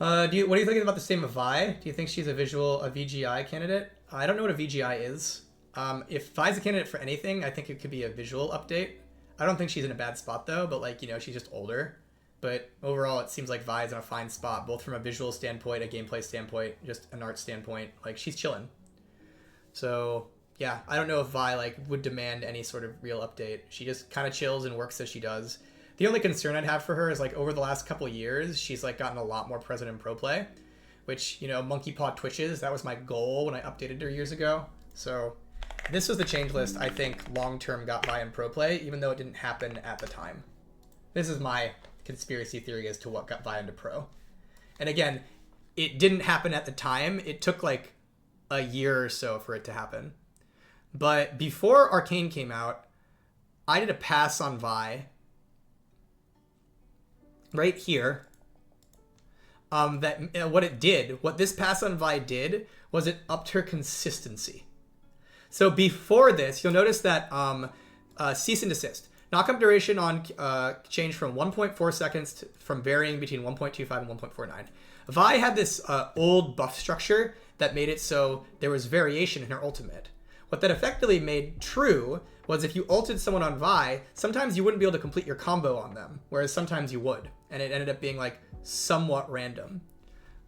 What are you thinking about the same of Vi? Do you think she's a VGI candidate? I don't know what a VGI is. If Vi's a candidate for anything, I think it could be a visual update. I don't think she's in a bad spot though, but like, she's just older. But overall, it seems like Vi is in a fine spot, both from a visual standpoint, a gameplay standpoint, just an art standpoint. Like, she's chilling. So yeah, I don't know if Vi like would demand any sort of real update. She just kind of chills and works as she does. The only concern I'd have for her is like over the last couple years, she's like gotten a lot more present in ProPlay, which, monkey paw twitches. That was my goal when I updated her years ago. So this was the change list I think long-term got Vi in ProPlay, even though it didn't happen at the time. This is my conspiracy theory as to what got Vi into Pro. And again, it didn't happen at the time. It took like a year or so for it to happen. But before Arcane came out, I did a pass on Vi right here. What this pass on Vi did was it upped her consistency. So before this, you'll notice that cease and desist. Knockup duration on changed from 1.4 seconds from varying between 1.25 and 1.49. Vi had this old buff structure that made it so there was variation in her ultimate. What that effectively made true was if you ulted someone on Vi, sometimes you wouldn't be able to complete your combo on them, whereas sometimes you would. And it ended up being like somewhat random.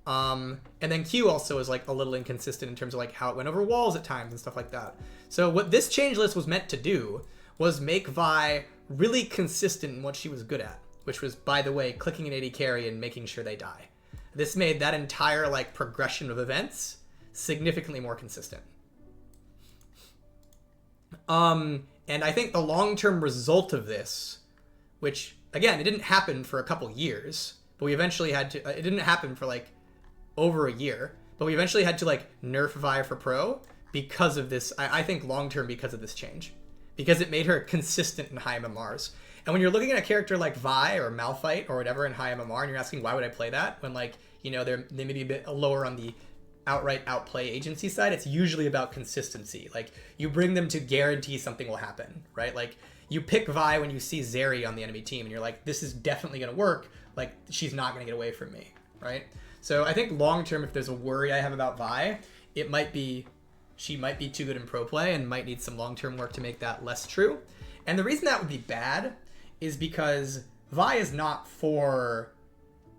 And then Q also is like a little inconsistent in terms of like how it went over walls at times and stuff like that. So what this change list was meant to do was make Vi really consistent in what she was good at, which was, by the way, clicking an AD carry and making sure they die. This made that entire like progression of events significantly more consistent. And I think the long-term result of this, which again, it didn't happen for a couple years, but we eventually had to, it didn't happen for like over a year, but we eventually had to like nerf Vi for Pro because of this. I think long-term because of this change, because it made her consistent in high MMRs. And when you're looking at a character like Vi or Malphite or whatever in high MMR and you're asking why would I play that when like, they may be a bit lower on the outright outplay agency side, it's usually about consistency. Like, you bring them to guarantee something will happen, right? Like, you pick Vi when you see Zeri on the enemy team and you're like, this is definitely going to work. Like, she's not going to get away from me, right? So I think long term, if there's a worry I have about Vi, it might be she might be too good in pro play and might need some long-term work to make that less true. And the reason that would be bad is because Vi is not for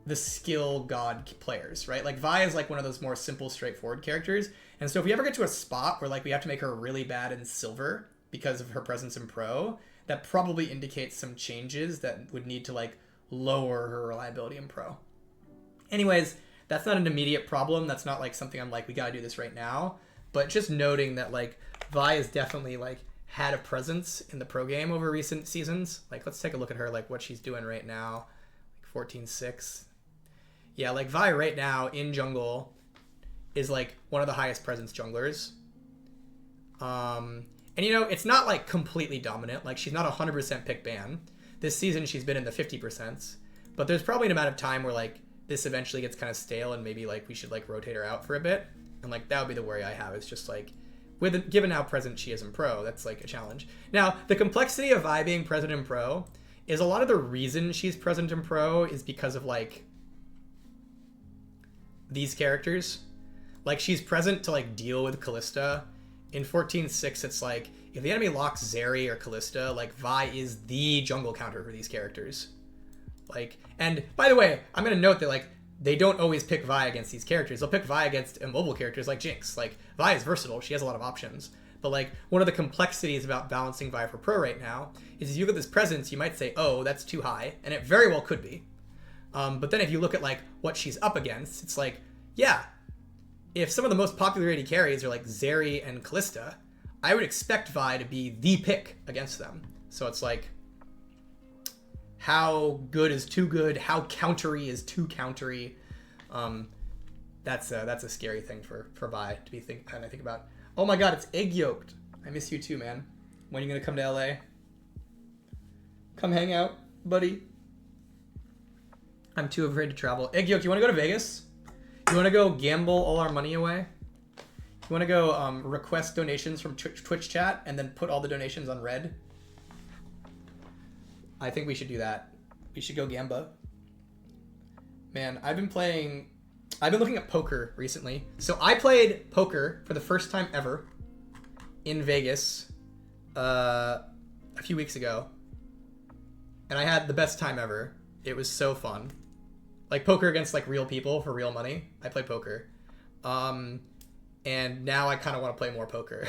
the skill god players, right? Like, Vi is like one of those more simple, straightforward characters. And so if we ever get to a spot where like we have to make her really bad in silver because of her presence in pro, that probably indicates some changes that would need to like lower her reliability in pro. Anyways, that's not an immediate problem. That's not like something I'm like, we gotta do this right now. But just noting that like Vi has definitely like had a presence in the pro game over recent seasons. Like, let's take a look at her, like what she's doing right now. Like 14-6. Yeah, like Vi right now in jungle is like one of the highest presence junglers. And it's not like completely dominant. Like, she's not 100% pick ban. This season she's been in the 50%. But there's probably an amount of time where like this eventually gets kind of stale and maybe like we should like rotate her out for a bit. And like that would be the worry I have. It's just like, given how present she is in pro, that's like a challenge. Now, the complexity of Vi being present in pro is a lot of the reason she's present in pro is because of like these characters. Like, she's present to like deal with Kalista. In 14-6, it's like if the enemy locks Zeri or Kalista, like Vi is the jungle counter for these characters. Like, and by the way, I'm gonna note that like they don't always pick Vi against these characters. They'll pick Vi against immobile characters like Jinx. Like, Vi is versatile. She has a lot of options. But like, one of the complexities about balancing Vi for pro right now is if you look at this presence, you might say, oh, that's too high. And it very well could be. But then if you look at like what she's up against, it's like, yeah, if some of the most popular AD carries are like Zeri and Kalista, I would expect Vi to be the pick against them. So it's like, how good is too good? How countery is too countery? That's a scary thing for Vi to be think about. Oh my god, it's egg yolked. I miss you too, man. When are you gonna come to LA? Come hang out, buddy. I'm too afraid to travel. Egg yolk, you wanna go to Vegas? You wanna go gamble all our money away? You wanna go request donations from Twitch chat and then put all the donations on red? I think we should do that. We should go Gamba. Man, I've been playing I've been looking at poker recently. So I played poker for the first time ever in Vegas a few weeks ago, and I had the best time ever. It was so fun. Like poker against like real people for real money. I play poker. And now I kind of want to play more poker.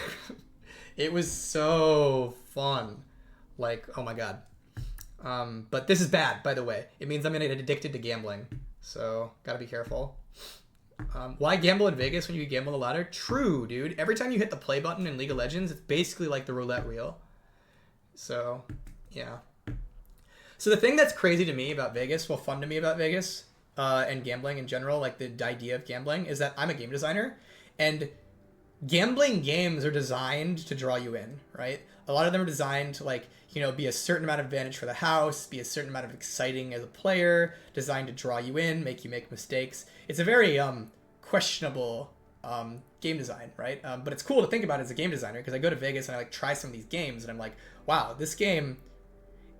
It was so fun. Like, oh my god. But this is bad, by the way. It means I'm going to get addicted to gambling. So, gotta be careful. Why gamble in Vegas when you can gamble on the ladder? True, dude. Every time you hit the play button in League of Legends, it's basically like the roulette wheel. So, yeah. So the thing that's crazy to me about Vegas, well, fun to me about Vegas, and gambling in general, like the idea of gambling, is that I'm a game designer, and gambling games are designed to draw you in, right? A lot of them are designed to, like, you know, be a certain amount of advantage for the house, be a certain amount of exciting as a player, designed to draw you in, make you make mistakes. It's a very questionable game design, right? But it's cool to think about it as a game designer, because I go to Vegas and I like try some of these games and I'm like, wow, this game,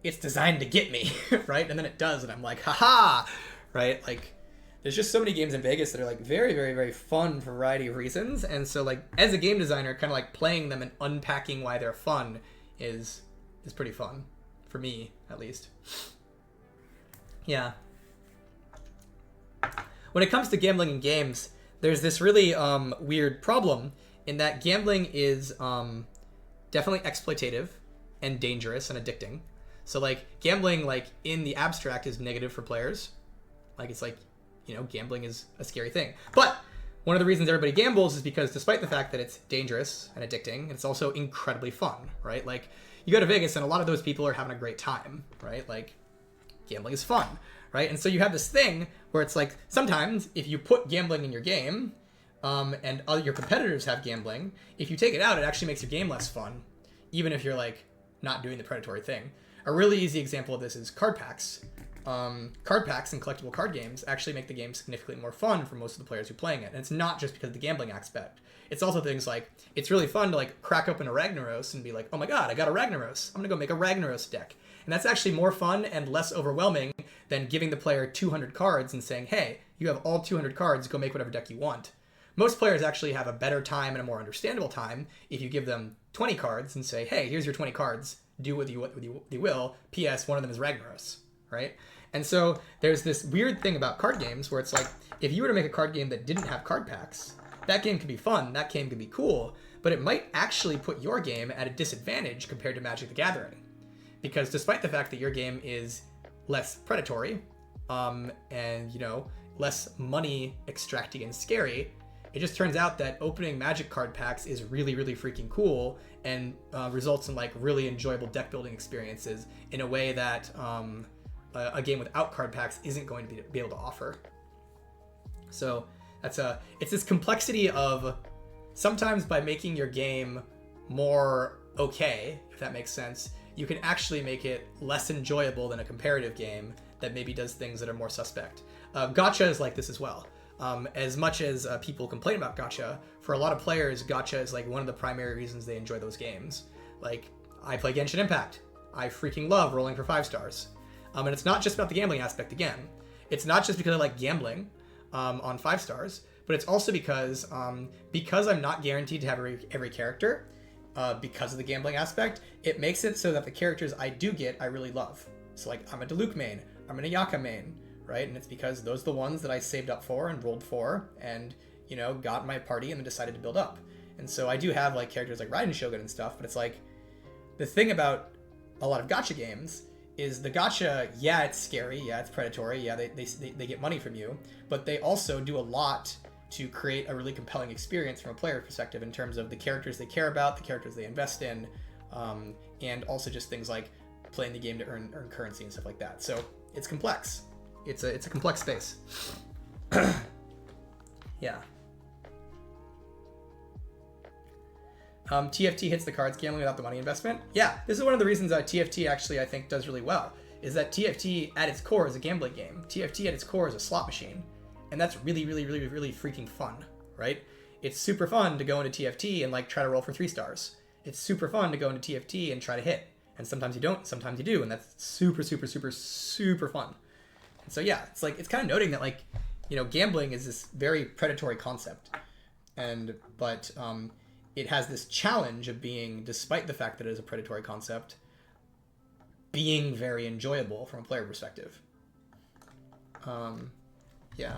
it's designed to get me, right? And then it does, and I'm like, haha, right? Like, there's just so many games in Vegas that are like very, very, very fun for a variety of reasons. And so like as a game designer, kind of like playing them and unpacking why they're fun is pretty fun for me, at least. Yeah. When it comes to gambling in games, there's this really weird problem in that gambling is definitely exploitative and dangerous and addicting. So like gambling, like in the abstract, is negative for players. Like it's like, you know, gambling is a scary thing. But one of the reasons everybody gambles is because despite the fact that it's dangerous and addicting, it's also incredibly fun, right? Like you go to Vegas and a lot of those people are having a great time, right? Like gambling is fun, right? And so you have this thing where it's like sometimes if you put gambling in your game and other your competitors have gambling, if you take it out, it actually makes your game less fun, even if you're like not doing the predatory thing. A really easy example of this is card packs. Card packs and collectible card games actually make the game significantly more fun for most of the players who are playing it. And it's not just because of the gambling aspect. It's also things like, it's really fun to like crack open a Ragnaros and be like, oh my god, I got a Ragnaros. I'm gonna go make a Ragnaros deck. And that's actually more fun and less overwhelming than giving the player 200 cards and saying, hey, you have all 200 cards, go make whatever deck you want. Most players actually have a better time and a more understandable time if you give them 20 cards and say, hey, here's your 20 cards, do what you will, P.S. one of them is Ragnaros, right? And so there's this weird thing about card games where it's like, if you were to make a card game that didn't have card packs, that game could be fun, that game could be cool, but it might actually put your game at a disadvantage compared to Magic the Gathering. Because despite the fact that your game is less predatory, and, you know, less money extracting and scary, it just turns out that opening Magic card packs is really, really freaking cool and results in like really enjoyable deck building experiences in a way that a game without card packs isn't going to be able to offer. So it's this complexity of sometimes by making your game more okay, if that makes sense, you can actually make it less enjoyable than a comparative game that maybe does things that are more suspect. Gacha is like this as well. As much as people complain about Gacha, for a lot of players, Gacha is like one of the primary reasons they enjoy those games. Like, I play Genshin Impact. I freaking love rolling for 5 stars. And it's not just about the gambling aspect again. It's not just because I like gambling on 5 stars, but it's also because I'm not guaranteed to have every character, because of the gambling aspect, it makes it so that the characters I do get, I really love. So like, I'm a Diluc main, I'm an Ayaka main, right? And it's because those are the ones that I saved up for and rolled for and, you know, got my party and then decided to build up. And so I do have like characters like Raiden Shogun and stuff, but it's like, the thing about a lot of gacha games is the gacha, yeah, it's scary, yeah, it's predatory, yeah, they get money from you, but they also do a lot to create a really compelling experience from a player perspective in terms of the characters they care about, the characters they invest in, and also just things like playing the game to earn currency and stuff like that. So it's complex. It's a complex space. Yeah. TFT hits the cards gambling without the money investment. Yeah, this is one of the reasons TFT actually I think does really well, is that TFT at its core is a gambling game. TFT at its core is a slot machine. And that's really, really, really, really freaking fun, right? It's super fun to go into TFT and like try to roll for 3 stars. It's super fun to go into TFT and try to hit. And sometimes you don't, sometimes you do, and that's super, super, super, super fun. And so yeah, it's like, it's kind of noting that like you know, gambling is this very predatory concept, but it has this challenge of being, despite the fact that it is a predatory concept, being very enjoyable from a player perspective. Yeah.